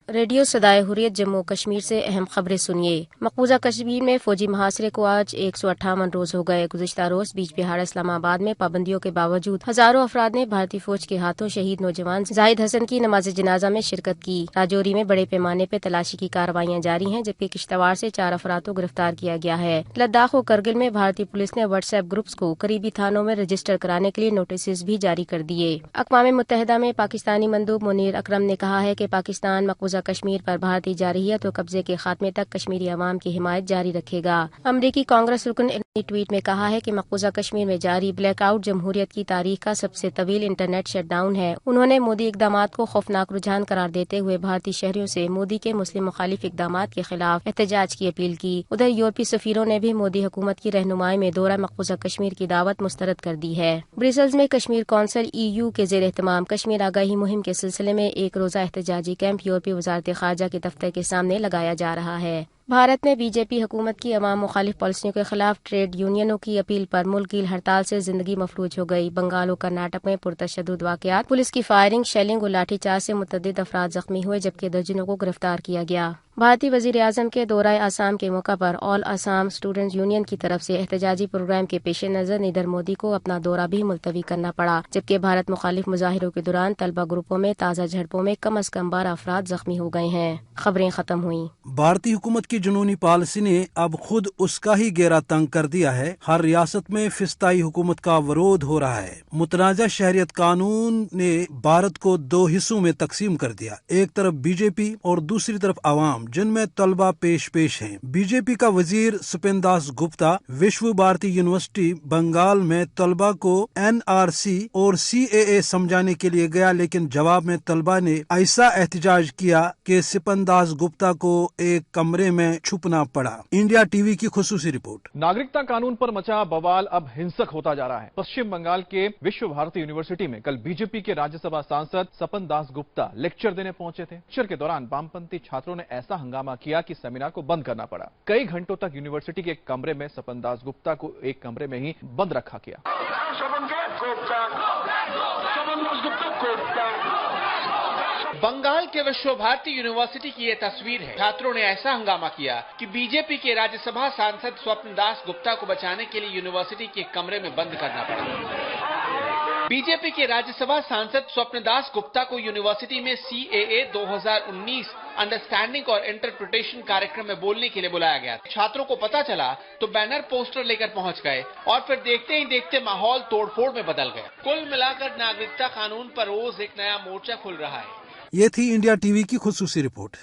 Radio صدائے حریت جموں کشمیر سے اہم خبریں سنیے۔ مقبوضہ کشمیر میں فوجی محاصرے کو آج 158 روز ہو گئے۔ گزشتہ روز بیچ بہار اسلام آباد میں پابندیوں کے باوجود ہزاروں افراد نے بھارتی فوج کے ہاتھوں شہید نوجوان زاہد حسن کی نماز جنازہ میں شرکت کی۔ راجوری میں بڑے پیمانے پہ تلاشی کی کارروائیاں جاری ہیں، جبکہ کشتواڑ سے 4 افراد کو گرفتار کیا گیا ہے۔ لداخ و کرگل میں بھارتی پولیس نے واٹس ایپ گروپس کو قریبی تھانوں میں رجسٹر کرانے کے لیے نوٹسز بھی جاری کر دیے۔ اقوام متحدہ میں پاکستانی مندوب منیر اکرم نے کہا ہے کہ پاکستان مقبوضہ کشمیر پر بھارتی جارحیت و قبضے کے خاتمے تک کشمیری عوام کی حمایت جاری رکھے گا۔ امریکی کانگریس رکن نے اپنی ٹویٹ میں کہا ہے کہ مقبوضہ کشمیر میں جاری بلیک آؤٹ جمہوریت کی تاریخ کا سب سے طویل انٹرنیٹ شٹ ڈاؤن ہے۔ انہوں نے مودی اقدامات کو خوفناک رجحان قرار دیتے ہوئے بھارتی شہریوں سے مودی کے مسلم مخالف اقدامات کے خلاف احتجاج کی اپیل کی۔ ادھر یورپی سفیروں نے بھی مودی حکومت کی رہنمائی میں دورہ مقبوضہ کشمیر کی دعوت مسترد کر دی ہے۔ برسلز میں کشمیر کونسل EU کے زیر اہتمام کشمیر آگاہی مہم کے سلسلے میں ایک روزہ احتجاجی کیمپ یورپی وزارت خارجہ کے دفتر کے سامنے لگایا جا رہا ہے۔ بھارت میں بی جے پی حکومت کی عوام مخالف پالیسیوں کے خلاف ٹریڈ یونینوں کی اپیل پر ملک کی ہڑتال سے زندگی مفلوج ہو گئی۔ بنگال و کرناٹک میں پرتشدد واقعات، پولیس کی فائرنگ، شیلنگ اور لاٹھی چارج سے متعدد افراد زخمی ہوئے، جبکہ درجنوں کو گرفتار کیا گیا۔ بھارتی وزیر اعظم کے دورہ آسام کے موقع پر آل آسام اسٹوڈنٹس یونین کی طرف سے احتجاجی پروگرام کے پیش نظر نریندر مودی کو اپنا دورہ بھی ملتوی کرنا پڑا، جبکہ بھارت مخالف مظاہروں کے دوران طلبہ گروپوں میں تازہ جھڑپوں میں کم از کم 12 افراد زخمی ہو گئے ہیں۔ خبریں ختم ہوئیں۔ بھارتی حکومت کی جنونی پالیسی نے اب خود اس کا ہی گھیرا تنگ کر دیا ہے۔ ہر ریاست میں فسطائی حکومت کا ورود ہو رہا ہے۔ متنازع شہریت قانون نے بھارت کو 2 حصوں میں تقسیم کر دیا، ایک طرف بی جے پی اور دوسری طرف عوام، جن میں طلبہ پیش ہیں۔ بی جے پی کا وزیر سپن داس گپتا وشو بھارتی یونیورسٹی بنگال میں طلبہ کو NRC اور CAA سمجھانے کے لیے گیا، لیکن جواب میں طلبہ نے ایسا احتجاج کیا کہ سپن داس گپتا کو ایک کمرے میں چھپنا پڑا۔ انڈیا ٹی وی کی خصوصی رپورٹ۔ ناگرکتا قانون پر مچا بوال اب ہنسک ہوتا جا رہا ہے۔ پشچم بنگال کے وشو بھارتی یونیورسٹی میں کل بی جے پی کے راجیہ سبھا سانسد سپن داس گپتا لیکچر دینے پہنچے تھے۔ لیکچر کے دوران وام پنتھی چھاتروں نے ایسا ہنگامہ کیا کہ سیمینار کو بند کرنا پڑا۔ کئی گھنٹوں تک یونیورسٹی کے ایک کمرے میں سپن داس گپتا کو ایک کمرے میں ہی بند رکھا گیا۔ بنگال کے وشو بھارتی یونیورسٹی کی یہ تصویر ہے۔ چھاتروں نے ایسا ہنگامہ کیا کہ بی جے پی کے راجیہ سبھا سانسد سپن داس گپتا کو بچانے کے لیے یونیورسٹی کے ایک کمرے میں بند کرنا پڑا۔ بی جے پی کے راجیہ سبھا سانسد سپن داس گپتا کو یونیورسٹی میں CAA 2019 انڈرسٹینڈنگ اور انٹرپریٹیشن کارکرم میں بولنے کے لیے بلایا گیا۔ چھاتروں کو پتا چلا تو بینر پوسٹر لے کر پہنچ گئے اور پھر دیکھتے ہی دیکھتے ماحول توڑ پھوڑ میں بدل گیا۔ کل ملا کر ناگرکتا قانون پر روز ایک نیا مورچہ کھل رہا ہے۔ یہ تھی انڈیا ٹی وی کی خصوصی رپورٹ۔